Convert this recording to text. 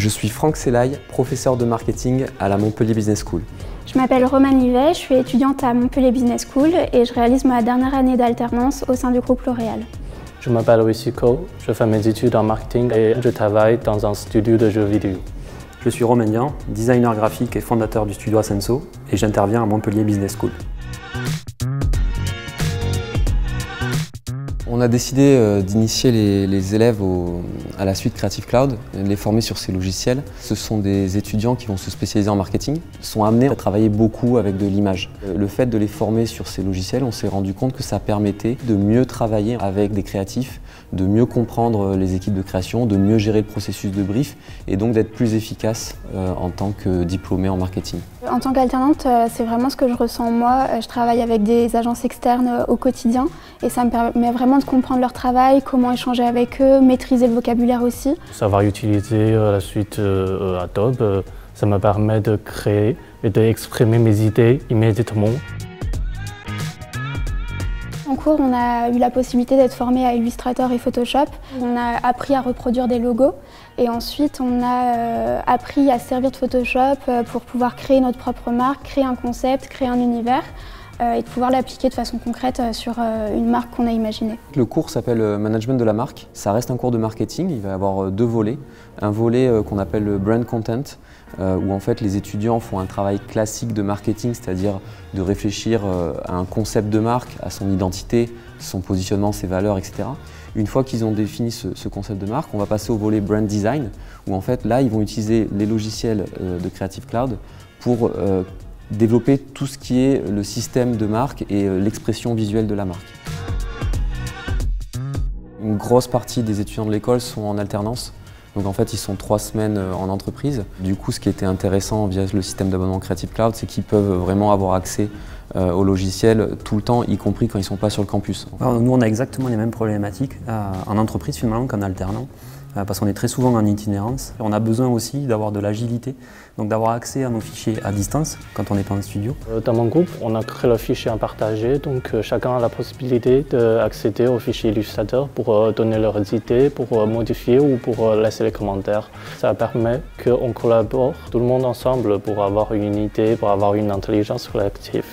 Je suis Franck Selaï, professeur de marketing à la Montpellier Business School. Je m'appelle Romane Livet, je suis étudiante à Montpellier Business School et je réalise ma dernière année d'alternance au sein du groupe L'Oréal. Je m'appelle Wissiko, je fais mes études en marketing et je travaille dans un studio de jeux vidéo. Je suis Romain Dian, designer graphique et fondateur du studio Ascenso et j'interviens à Montpellier Business School. On a décidé d'initier les élèves à la suite Creative Cloud, de les former sur ces logiciels. Ce sont des étudiants qui vont se spécialiser en marketing, sont amenés à travailler beaucoup avec de l'image. Le fait de les former sur ces logiciels, on s'est rendu compte que ça permettait de mieux travailler avec des créatifs, de mieux comprendre les équipes de création, de mieux gérer le processus de brief et donc d'être plus efficace en tant que diplômé en marketing. En tant qu'alternante, c'est vraiment ce que je ressens moi. Je travaille avec des agences externes au quotidien et ça me permet vraiment de comprendre leur travail, comment échanger avec eux, maîtriser le vocabulaire aussi. Savoir utiliser la suite Adobe, ça me permet de créer et d'exprimer mes idées immédiatement. En cours, on a eu la possibilité d'être formé à Illustrator et Photoshop. On a appris à reproduire des logos et ensuite on a appris à servir de Photoshop pour pouvoir créer notre propre marque, créer un concept, créer un univers et de pouvoir l'appliquer de façon concrète sur une marque qu'on a imaginée. Le cours s'appelle Management de la marque. Ça reste un cours de marketing, il va y avoir deux volets. Un volet qu'on appelle le Brand Content, où en fait les étudiants font un travail classique de marketing, c'est-à-dire de réfléchir à un concept de marque, à son identité, son positionnement, ses valeurs, etc. Une fois qu'ils ont défini ce concept de marque, on va passer au volet Brand Design, où en fait là ils vont utiliser les logiciels de Creative Cloud pour développer tout ce qui est le système de marque et l'expression visuelle de la marque. Une grosse partie des étudiants de l'école sont en alternance. Donc en fait, ils sont 3 semaines en entreprise. Du coup, ce qui était intéressant via le système d'abonnement Creative Cloud, c'est qu'ils peuvent vraiment avoir accès au logiciel tout le temps, y compris quand ils ne sont pas sur le campus. Alors, nous, on a exactement les mêmes problématiques en entreprise finalement qu'en alternant, parce qu'on est très souvent en itinérance. On a besoin aussi d'avoir de l'agilité, donc d'avoir accès à nos fichiers à distance quand on n'est pas en studio. Dans mon groupe, on a créé le fichier en partagé, donc chacun a la possibilité d'accéder au fichier Illustrator pour donner leurs idées, pour modifier ou pour laisser les commentaires. Ça permet qu'on collabore tout le monde ensemble pour avoir une idée, pour avoir une intelligence collective.